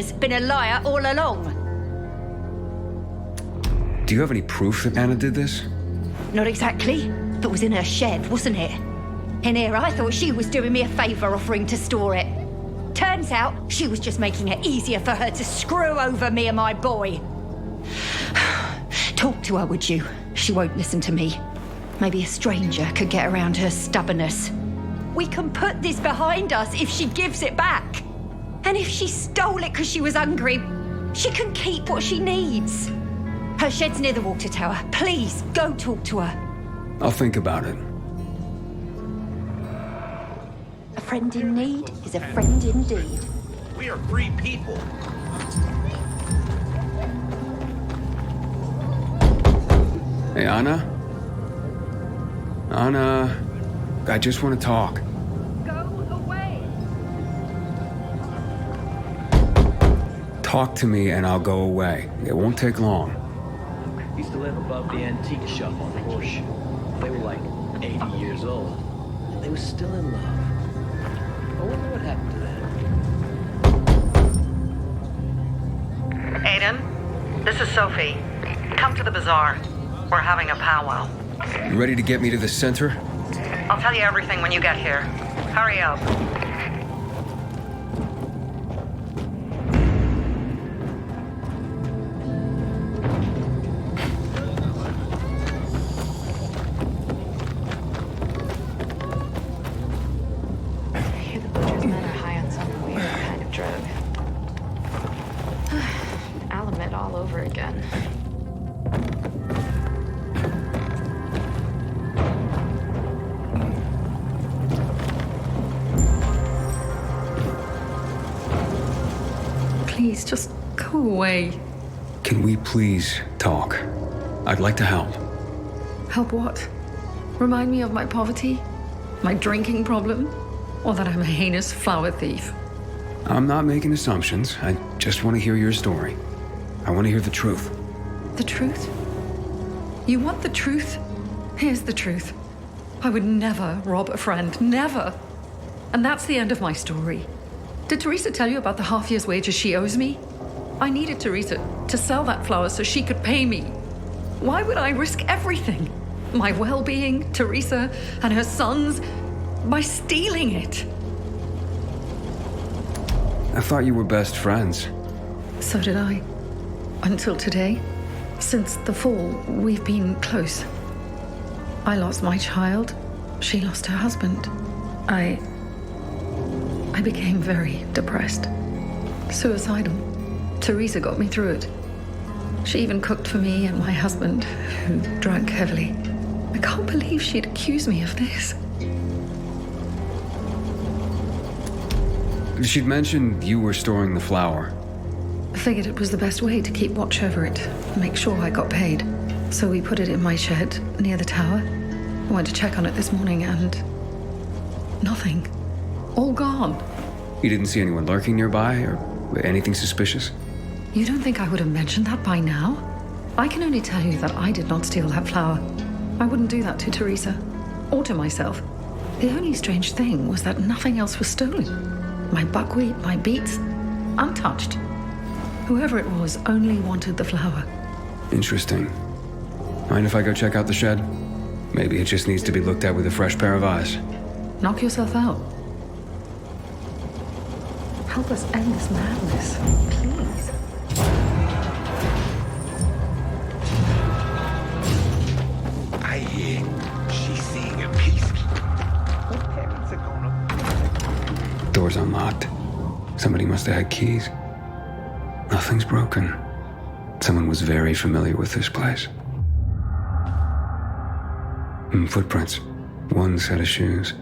Anna's been a liar all along. Do you have any proof that Anna did this? Not exactly, but it was in her shed, wasn't it? And here I thought she was doing me a favour offering to store it. Turns out she was just making it easier for her to screw over me and my boy. Talk to her, would you? She won't listen to me. Maybe a stranger could get around her stubbornness. We can put this behind us if she gives it back. And if she stole it because she was hungry, she can keep what she needs. Her shed's near the water tower. Please, go talk to her. I'll think about it. A friend in need is a friend indeed. We are free people. Hey, Anna? Anna, I just want to talk. Go away. Talk to me and I'll go away. It won't take long. Used to live above the antique shop on Porsche. They were like 80 years old. They were still in love. I wonder what happened to them. Aiden, this is Sophie. Come to the bazaar. We're having a powwow. You ready to get me to the center? I'll tell you everything when you get here. Hurry up. I hear the butcher's men are high on some weird kind of drug. Alamet all over again. Please, just go away. Can we please talk? I'd like to help. Help what? Remind me of my poverty? My drinking problem? Or that I'm a heinous flower thief? I'm not making assumptions. I just want to hear your story. I want to hear the truth. The truth? You want the truth? Here's the truth. I would never rob a friend. Never. And that's the end of my story. Did Teresa tell you about the half year's wages she owes me? I needed Teresa to sell that flower so she could pay me. Why would I risk everything? My well-being, Teresa, and her sons, by stealing it? I thought you were best friends. So did I. Until today. Since the fall, we've been close. I lost my child. She lost her husband. I became very depressed. Suicidal. Teresa got me through it. She even cooked for me and my husband, who drank heavily. I can't believe she'd accuse me of this. She'd mentioned you were storing the flour. I figured it was the best way to keep watch over it, make sure I got paid. So we put it in my shed near the tower. I went to check on it this morning and nothing. All gone. You didn't see anyone lurking nearby or anything suspicious? You don't think I would have mentioned that by now? I can only tell you that I did not steal that flower. I wouldn't do that to Teresa, or to myself. The only strange thing was that nothing else was stolen. My buckwheat, my beets, untouched. Whoever it was only wanted the flower. Interesting. Mind if I go check out the shed? Maybe it just needs to be looked at with a fresh pair of eyes. Knock yourself out. Help us end this madness, please. I hear she's seeing a piece. Her parents are gonna... Door's unlocked. Somebody must have had keys. Nothing's broken. Someone was very familiar with this place. Footprints. One set of shoes.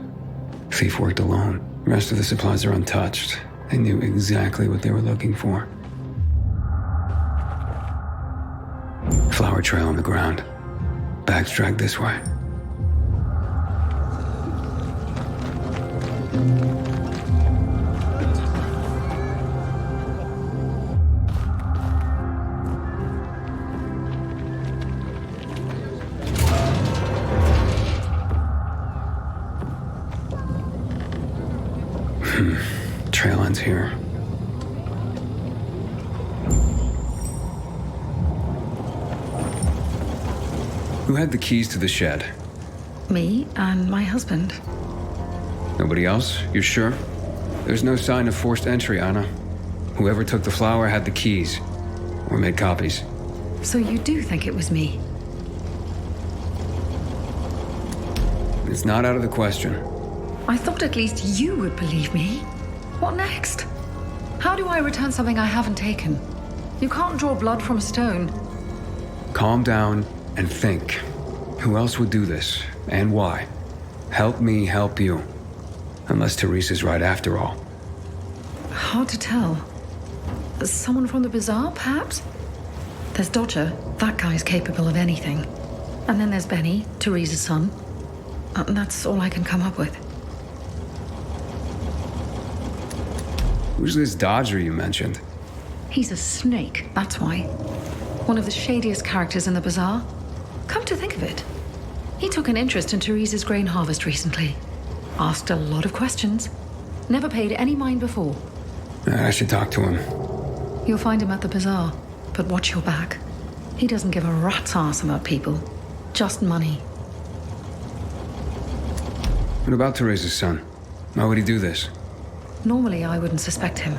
Thief worked alone. The rest of the supplies are untouched. They knew exactly what they were looking for. Flower trail on the ground. Bags dragged this way. Trail ends here. Who had the keys to the shed? Me and my husband. Nobody else? You're sure? There's no sign of forced entry, Anna. Whoever took the flower had the keys. Or made copies. So you do think it was me? It's not out of the question. I thought at least you would believe me. What next? How do I return something I haven't taken? You can't draw blood from a stone. Calm down and think. Who else would do this? And why? Help me help you. Unless Teresa's right after all. Hard to tell. Someone from the bazaar, perhaps? There's Dodger. That guy's capable of anything. And then there's Benny, Teresa's son. And that's all I can come up with. Who's this Dodger you mentioned? He's a snake, that's why. One of the shadiest characters in the bazaar. Come to think of it, he took an interest in Teresa's grain harvest recently. Asked a lot of questions. Never paid any mind before. I should talk to him. You'll find him at the bazaar, but watch your back. He doesn't give a rat's ass about people. Just money. What about Teresa's son? Why would he do this? Normally, I wouldn't suspect him.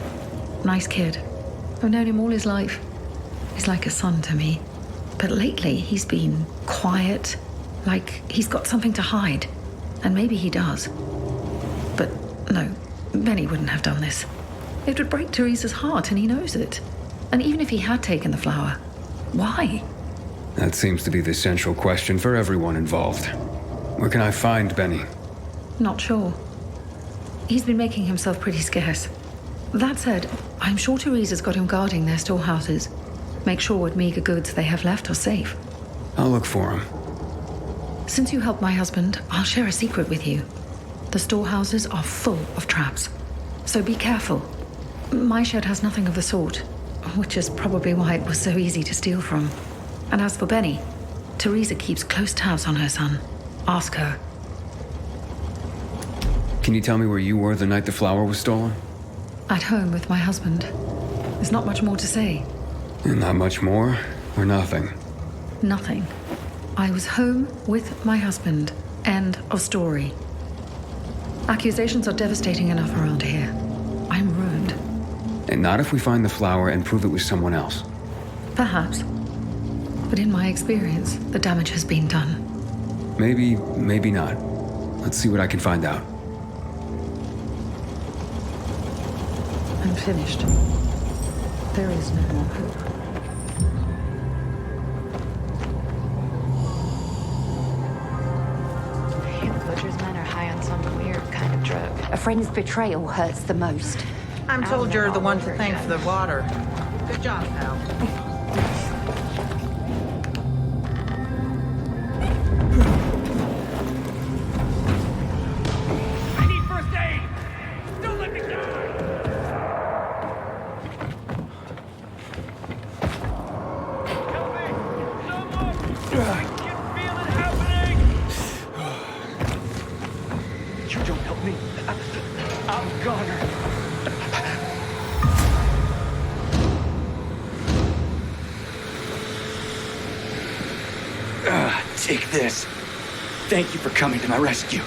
Nice kid. I've known him all his life. He's like a son to me. But lately, he's been quiet, like he's got something to hide. And maybe he does. But no, Benny wouldn't have done this. It would break Teresa's heart, and he knows it. And even if he had taken the flower, why? That seems to be the central question for everyone involved. Where can I find Benny? Not sure. He's been making himself pretty scarce. That said, I'm sure Teresa's got him guarding their storehouses. Make sure what meager goods they have left are safe. I'll look for him. Since you helped my husband, I'll share a secret with you. The storehouses are full of traps. So be careful. My shed has nothing of the sort, which is probably why it was so easy to steal from. And as for Benny, Teresa keeps close tabs on her son. Ask her. Can you tell me where you were the night the flower was stolen? At home with my husband. There's not much more to say. And not much more, or nothing? Nothing. I was home with my husband. End of story. Accusations are devastating enough around here. I'm ruined. And not if we find the flower and prove it was someone else. Perhaps. But in my experience, the damage has been done. Maybe, maybe not. Let's see what I can find out. I'm finished. There is no more hope. The butcher's men are high on some weird kind of drug. A friend's betrayal hurts the most. I'm told you're the one to thank for the water. Good job, pal. I need first aid! Don't let me die! Help me! Someone! I can feel it happening! You don't help me. I'm a goner. Take this. Thank you for coming to my rescue.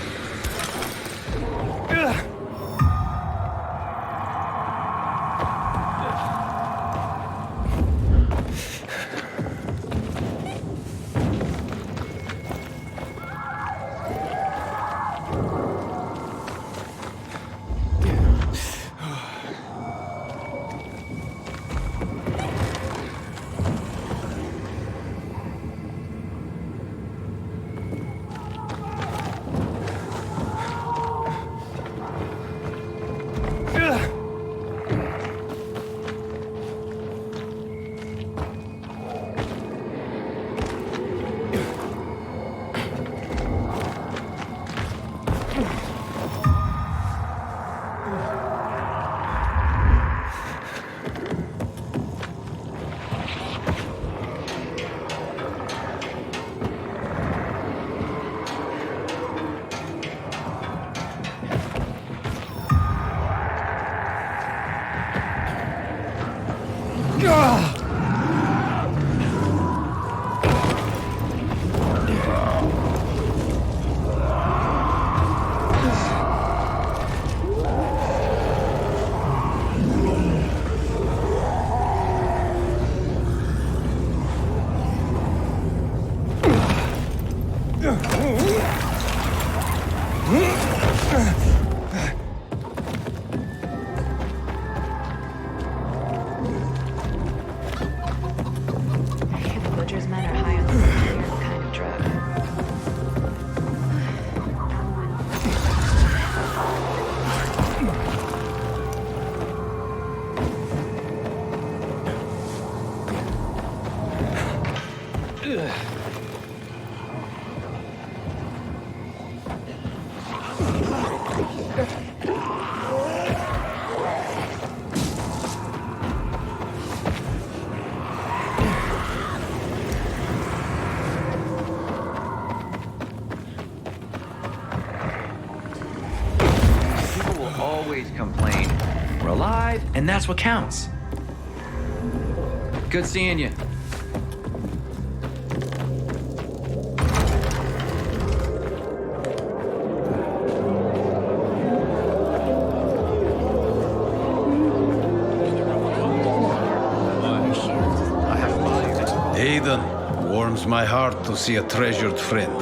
Always complain. We're alive, and that's what counts. Good seeing you. Aiden, warms my heart to see a treasured friend.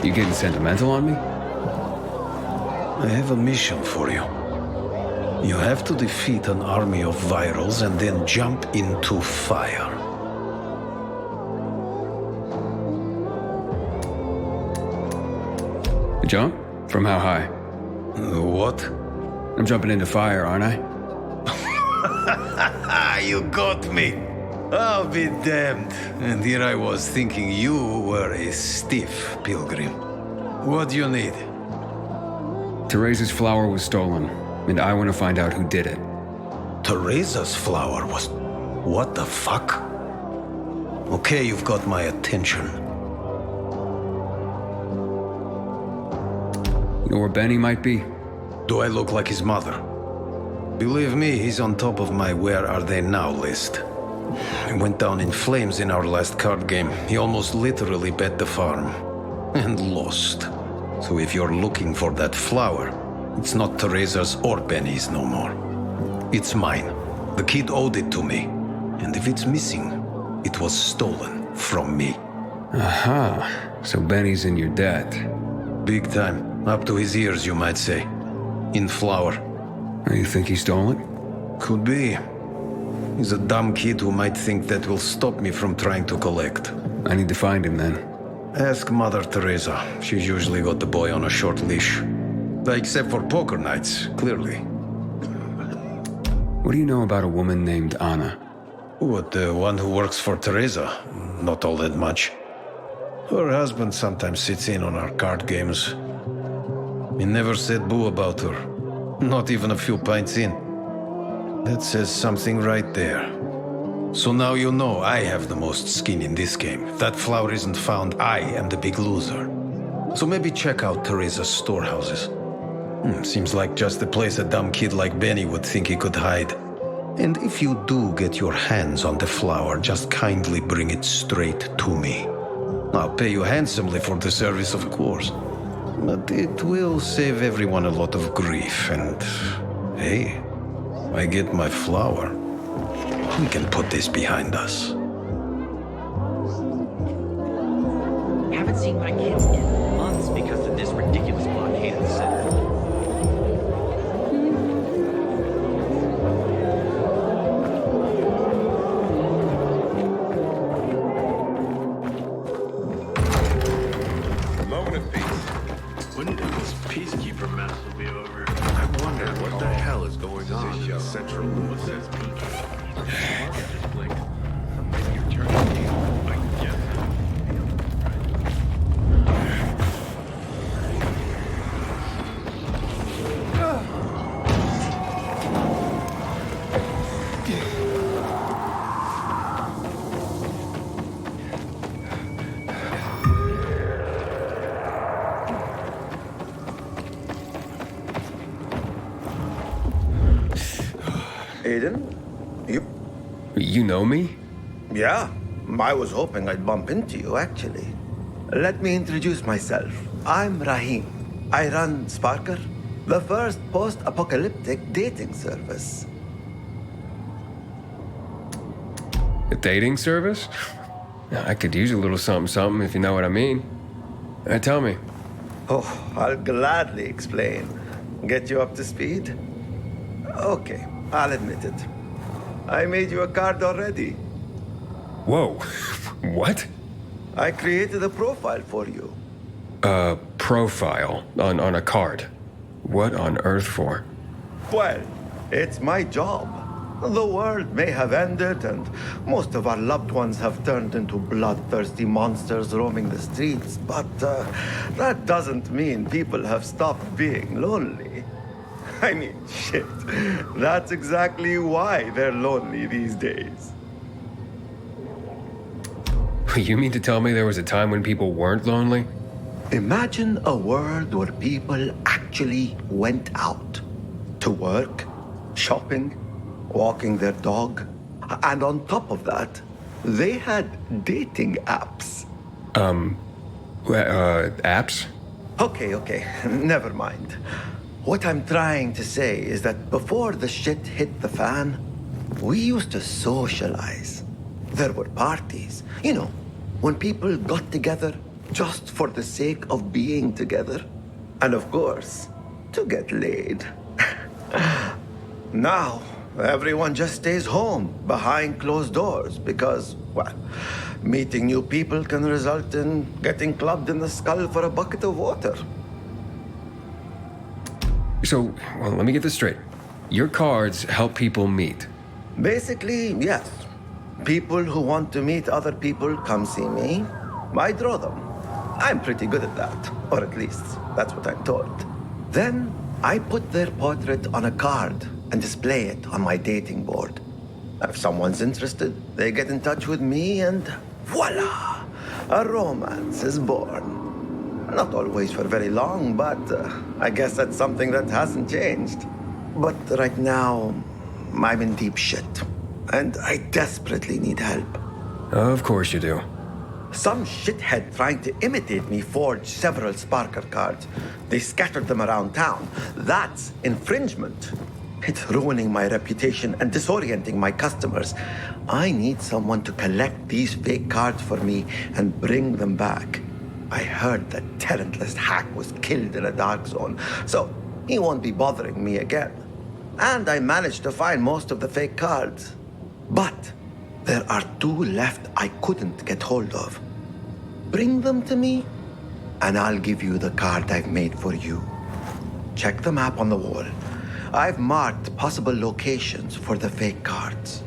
You getting sentimental on me? I have a mission for you. You have to defeat an army of virals and then jump into fire. Jump? From how high? What? I'm jumping into fire, aren't I? You got me. I'll be damned. And here I was thinking you were a stiff pilgrim. What do you need? Teresa's flower was stolen, and I want to find out who did it. Teresa's flower was... What the fuck? Okay, you've got my attention. You know where Benny might be? Do I look like his mother? Believe me, he's on top of my where are they now list. He went down in flames in our last card game. He almost literally bet the farm. And lost. So if you're looking for that flower, it's not Teresa's or Benny's no more. It's mine. The kid owed it to me. And if it's missing, it was stolen from me. Aha. So Benny's in your debt. Big time. Up to his ears, you might say. In flour. You think he stole it? Could be. He's a dumb kid who might think that will stop me from trying to collect. I need to find him then. Ask Mother Teresa. She's usually got the boy on a short leash. Except for poker nights, clearly. What do you know about a woman named Anna? What, the one who works for Teresa? Not all that much. Her husband sometimes sits in on our card games. He never said boo about her. Not even a few pints in. That says something right there. So now you know I have the most skin in this game. If that flower isn't found, I am the big loser. So maybe check out Teresa's storehouses. Seems like just a place a dumb kid like Benny would think he could hide. And if you do get your hands on the flower, just kindly bring it straight to me. I'll pay you handsomely for the service, of course. But it will save everyone a lot of grief, and... hey, I get my flower. We can put this behind us. Haven't seen my kids in months because of this ridiculous blockade of the center. Moment of peace. When this peacekeeper mess will be over? I wonder what the hell is going on in the central What's this PK? Just blinked. Maybe you're turning me. I guess. Aiden? You know me? Yeah. I was hoping I'd bump into you, actually. Let me introduce myself. I'm Rahim. I run Sparker, the first post-apocalyptic dating service. A dating service? I could use a little something if you know what I mean. Tell me. Oh, I'll gladly explain. Get you up to speed? Okay, I'll admit it. I made you a card already. Whoa. What? I created a profile for you. A profile on a card. What on earth for? Well, it's my job. The world may have ended, and most of our loved ones have turned into bloodthirsty monsters roaming the streets, but that doesn't mean people have stopped being lonely. I mean, shit. That's exactly why they're lonely these days. You mean to tell me there was a time when people weren't lonely? Imagine a world where people actually went out to work, shopping, walking their dog, and on top of that, they had dating apps. Apps? Okay, never mind. What I'm trying to say is that before the shit hit the fan, we used to socialize. There were parties, you know, when people got together just for the sake of being together. And of course, to get laid. Now, everyone just stays home behind closed doors because, well, meeting new people can result in getting clubbed in the skull for a bucket of water. So, well, let me get this straight. Your cards help people meet. Basically, yes. People who want to meet other people come see me. I draw them. I'm pretty good at that, or at least that's what I'm told. Then I put their portrait on a card and display it on my dating board. If someone's interested, they get in touch with me and voila! A romance is born. Not always for very long, but I guess that's something that hasn't changed. But right now, I'm in deep shit, and I desperately need help. Of course you do. Some shithead trying to imitate me forged several Sparker cards. They scattered them around town. That's infringement. It's ruining my reputation and disorienting my customers. I need someone to collect these fake cards for me and bring them back. I heard that talentless hack was killed in a dark zone, so he won't be bothering me again. And I managed to find most of the fake cards. But there are 2 left I couldn't get hold of. Bring them to me, and I'll give you the card I've made for you. Check the map on the wall. I've marked possible locations for the fake cards.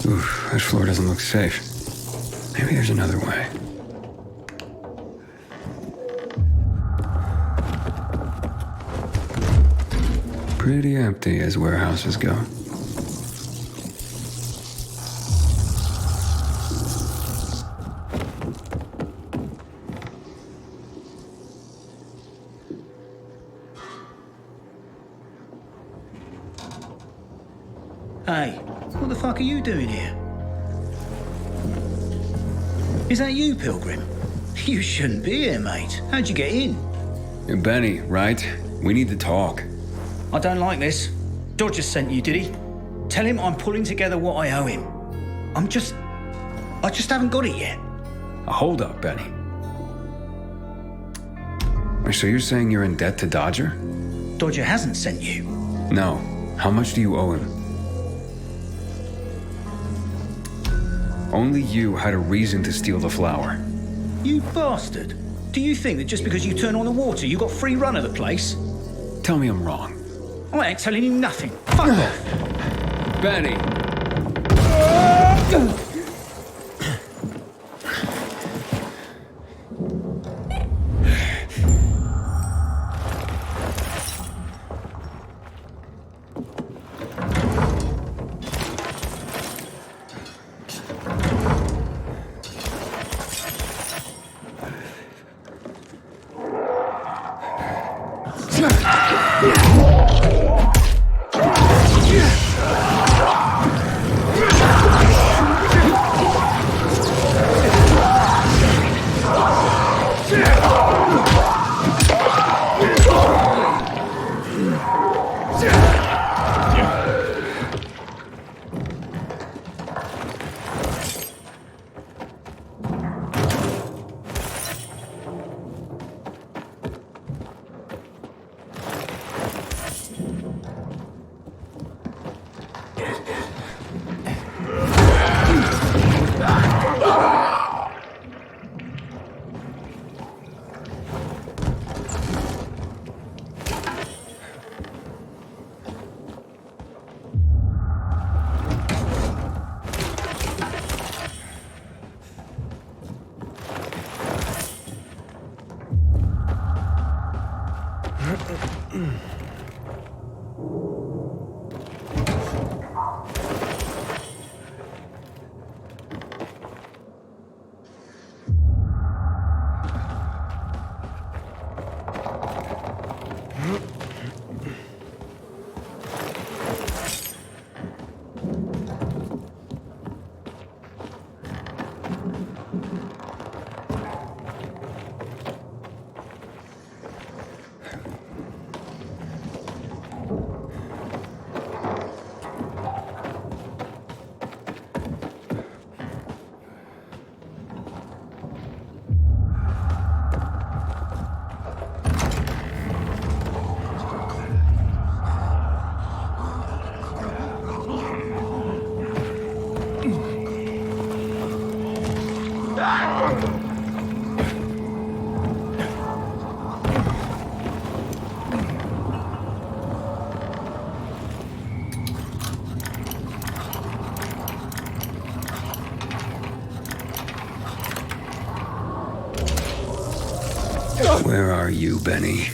Oof, this floor doesn't look safe. Maybe there's another way. Pretty empty as warehouses go. Hey, what the fuck are you doing here? Is that you, Pilgrim? You shouldn't be here, mate. How'd you get in? You're Benny, right? We need to talk. I don't like this. Dodger sent you, did he? Tell him I'm pulling together what I owe him. I just haven't got it yet. Hold up, Benny. So you're saying you're in debt to Dodger? Dodger hasn't sent you. No. How much do you owe him? Only you had a reason to steal the flour. You bastard. Do you think that just because you turn on the water, you got free run of the place? Tell me I'm wrong. I ain't telling you nothing. Fuck off. Benny! Where are you, Benny?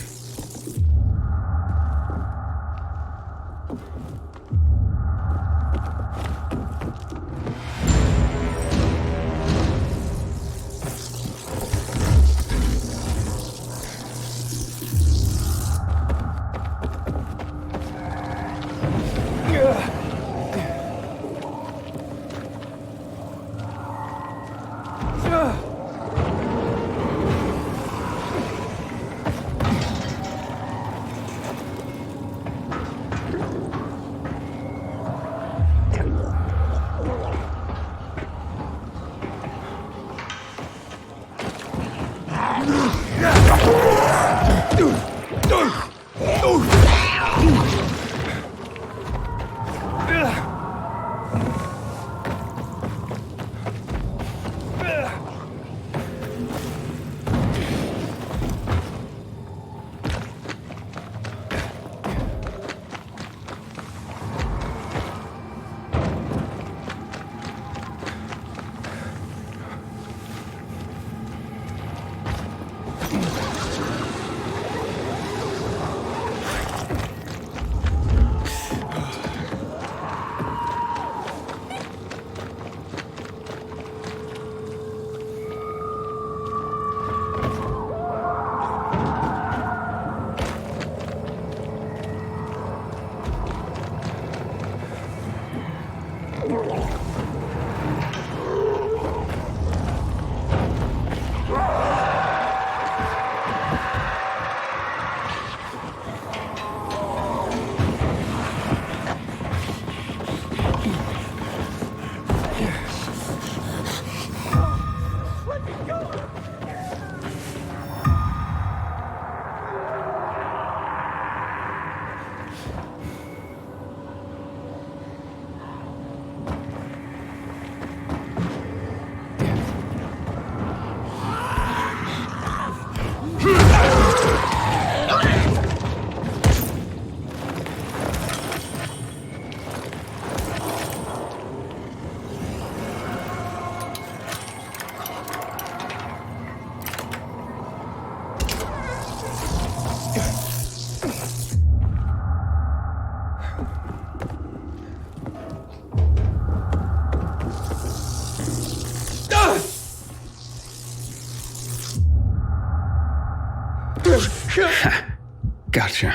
Gotcha.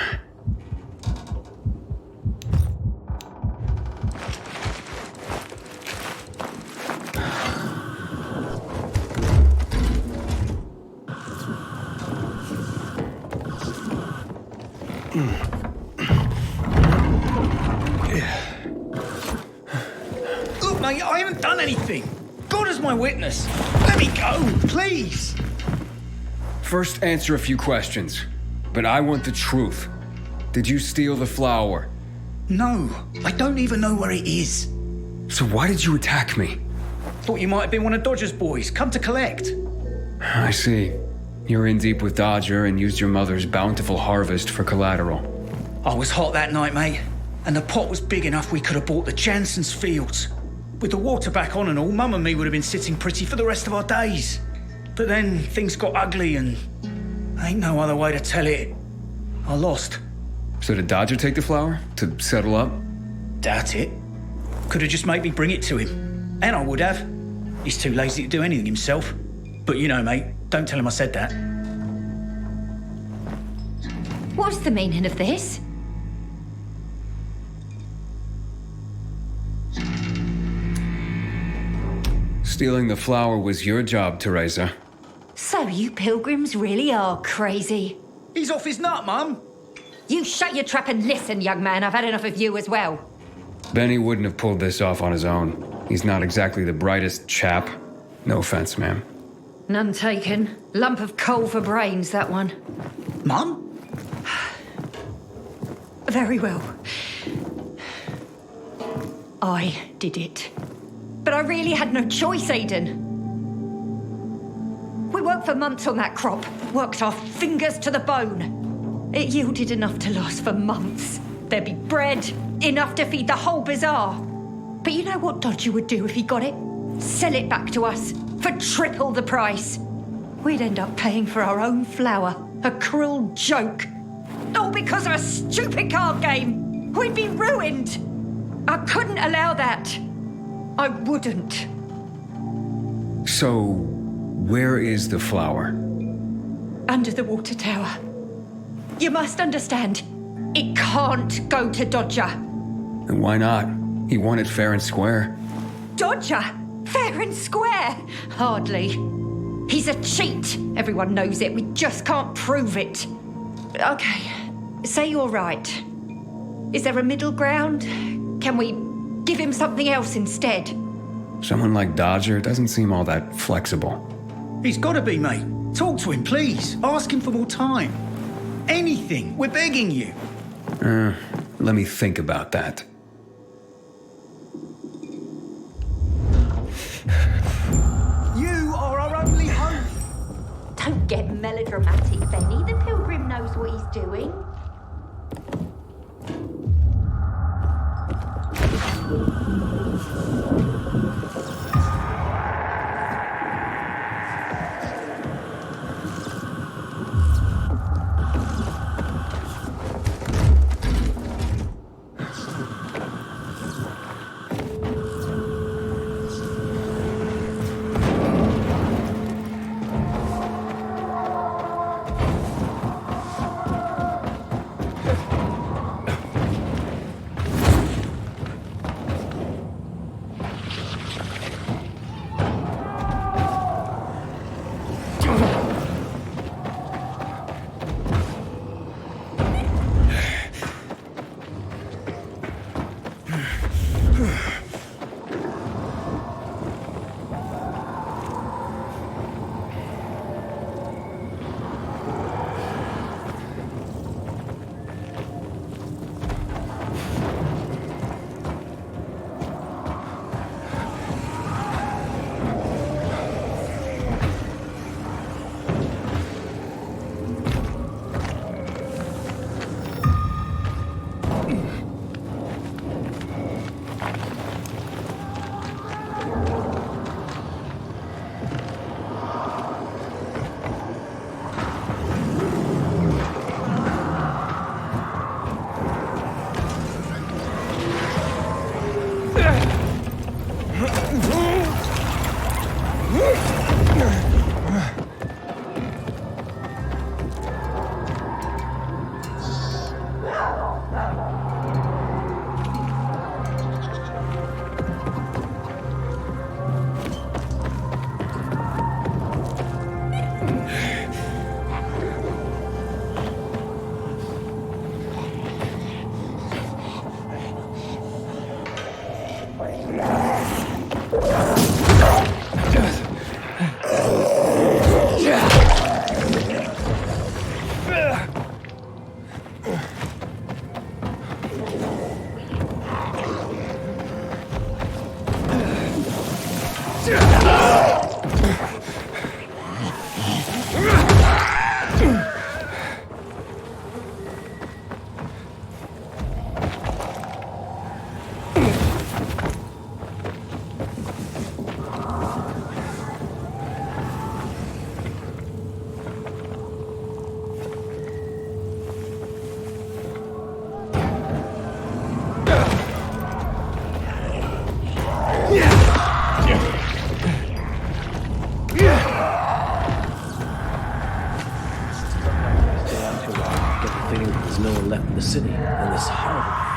Look, mate, I haven't done anything. God is my witness. Let me go, please. First, answer a few questions. But I want the truth. Did you steal the flower? No, I don't even know where it is. So why did you attack me? Thought you might have been one of Dodger's boys, come to collect. I see. You're in deep with Dodger and used your mother's bountiful harvest for collateral. I was hot that night, mate, and the pot was big enough we could have bought the Jansen's fields. With the water back on and all, Mum and me would have been sitting pretty for the rest of our days. But then things got ugly and ain't no other way to tell it. I lost. So did Dodger take the flower? To settle up? Doubt it. Could have just made me bring it to him. And I would have. He's too lazy to do anything himself. But you know, mate, don't tell him I said that. What's the meaning of this? Stealing the flower was your job, Teresa. So you pilgrims really are crazy. He's off his nut, Mum. You shut your trap and listen, young man. I've had enough of you as well. Benny wouldn't have pulled this off on his own. He's not exactly the brightest chap. No offense, ma'am. None taken. Lump of coal for brains, that one. Mum? Very well. I did it. But I really had no choice, Aiden. We worked for months on that crop. Worked our fingers to the bone. It yielded enough to last for months. There'd be bread, enough to feed the whole bazaar. But you know what Dodger would do if he got it? Sell it back to us for triple the price. We'd end up paying for our own flour. A cruel joke. All because of a stupid card game. We'd be ruined. I couldn't allow that. I wouldn't. So, where is the flower? Under the water tower. You must understand, it can't go to Dodger. And why not? He won it fair and square. Dodger? Fair and square? Hardly. He's a cheat. Everyone knows it. We just can't prove it. Okay, say you're right. Is there a middle ground? Can we give him something else instead? Someone like Dodger doesn't seem all that flexible. He's got to be, mate. Talk to him, please. Ask him for more time. Anything. We're begging you. Let me think about that. You are our only hope. Don't get melodramatic, Benny. The pilgrim knows what he's doing. frustrating because no one left the city, and this horrible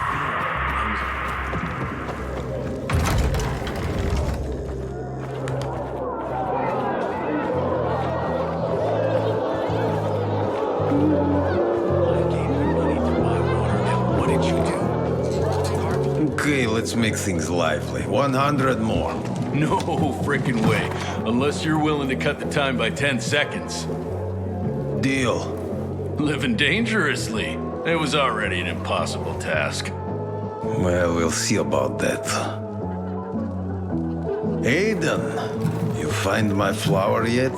Okay, let's make things lively. 100 more. No frickin' way. Unless you're willing to cut the time by 10 seconds. Deal. Living dangerously. It was already an impossible task. Well, we'll see about that. Aiden, you find my flower yet?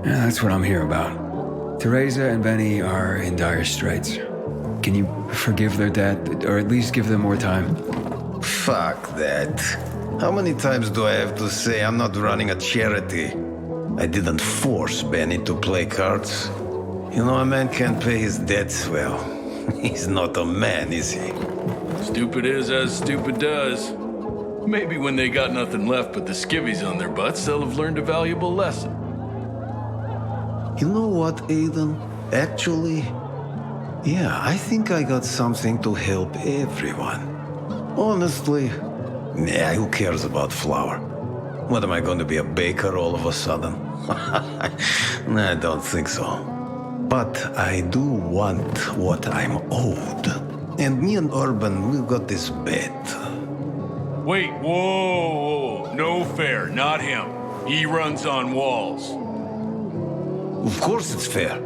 Yeah, that's what I'm here about. Teresa and Benny are in dire straits. Can you forgive their debt, or at least give them more time? Fuck that. How many times do I have to say I'm not running a charity? I didn't force Benny to play cards. You know, a man can't pay his debts well. He's not a man, is he? Stupid is as stupid does. Maybe when they got nothing left but the skivvies on their butts, they'll have learned a valuable lesson. You know what, Aiden? Actually, yeah, I think I got something to help everyone. Honestly, yeah, who cares about flour? What am I going to be, a baker all of a sudden? I don't think so. But I do want what I'm owed. And me and Urban, we've got this bet. Wait, whoa. No fair, not him. He runs on walls. Of course it's fair.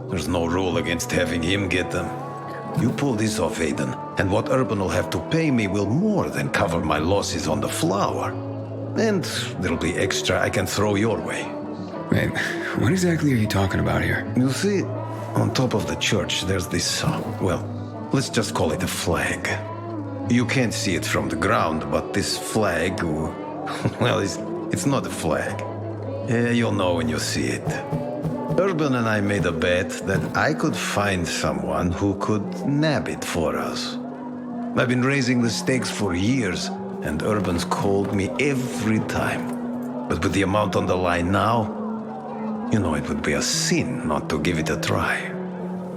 There's no rule against having him get them. You pull this off, Aiden, and what Urban will have to pay me will more than cover my losses on the flour. And there'll be extra I can throw your way. Wait, what exactly are you talking about here? You see, on top of the church, there's this, well, let's just call it a flag. You can't see it from the ground, but this flag, well, it's not a flag. You'll know when you see it. Urban and I made a bet that I could find someone who could nab it for us. I've been raising the stakes for years, and Urban's called me every time. But with the amount on the line now, you know it would be a sin not to give it a try.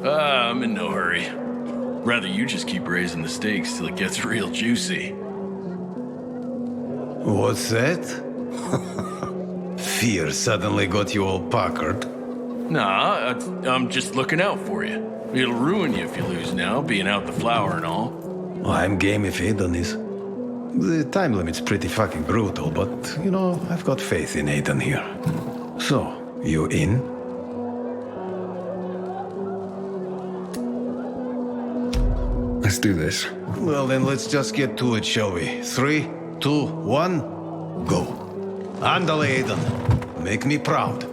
I'm in no hurry. Rather you just keep raising the stakes till it gets real juicy. What's that? Fear suddenly got you all puckered. Nah, I'm just looking out for you. It'll ruin you if you lose now, being out the flour and all. I'm game if Aiden is. The time limit's pretty fucking brutal, but, you know, I've got faith in Aiden here. So, you in? Let's do this. Well, then let's just get to it, shall we? 3, 2, 1, go. Andale, Aiden. Make me proud.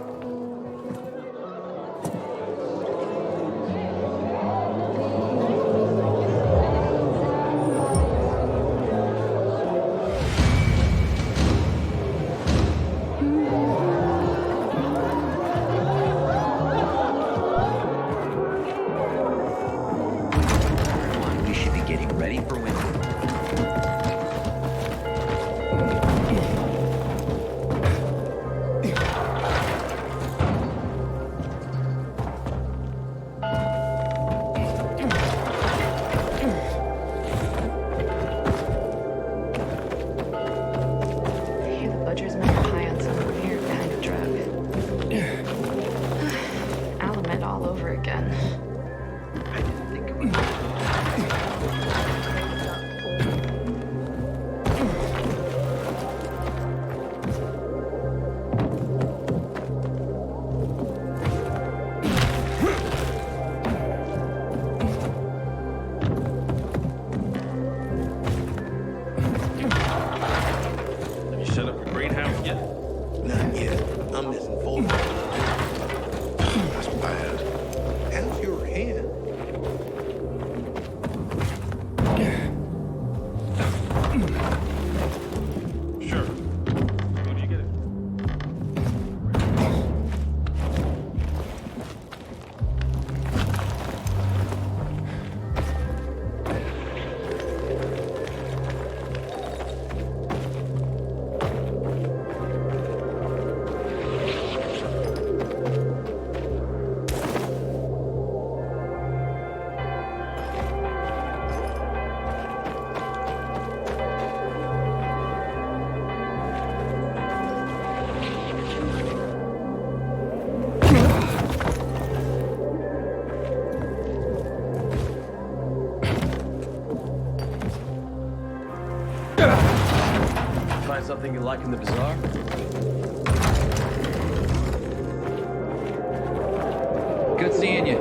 Something you like in the bazaar? Good seeing you.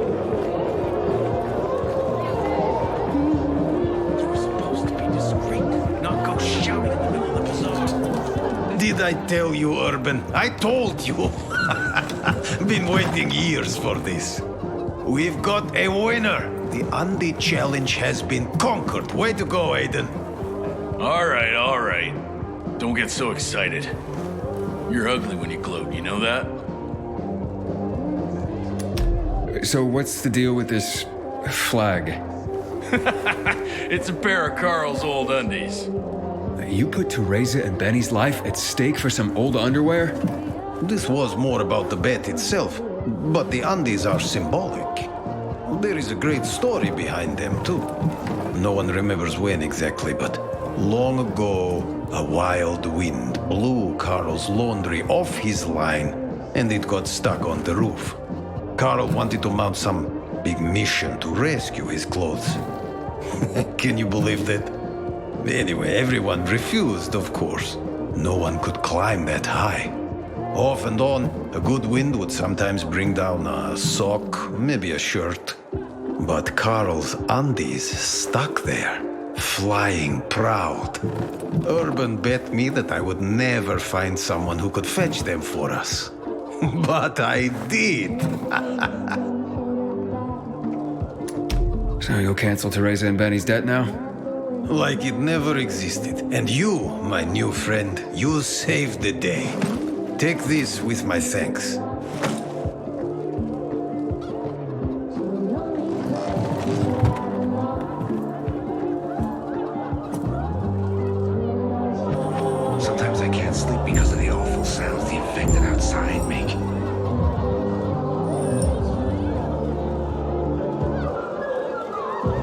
We're supposed to be discreet, not go shouting in the middle of the bazaar. Did I tell you, Urban? I told you. Been waiting years for this. We've got a winner. The Undy challenge has been conquered. Way to go, Aiden. All right, all right. Don't get so excited. You're ugly when you gloat, you know that? So what's the deal with this flag? It's a pair of Carl's old undies. You put Teresa and Benny's life at stake for some old underwear? This was more about the bet itself, but the undies are symbolic. There is a great story behind them, too. No one remembers when exactly, but long ago, a wild wind blew Carl's laundry off his line, and it got stuck on the roof. Carl wanted to mount some big mission to rescue his clothes. Can you believe that? Anyway, everyone refused, of course. No one could climb that high. Off and on, a good wind would sometimes bring down a sock, maybe a shirt. But Carl's undies stuck there, flying proud. Urban bet me that I would never find someone who could fetch them for us. But I did. So you'll cancel Teresa and Benny's debt now? Like it never existed. And you, my new friend, you saved the day. Take this with my thanks.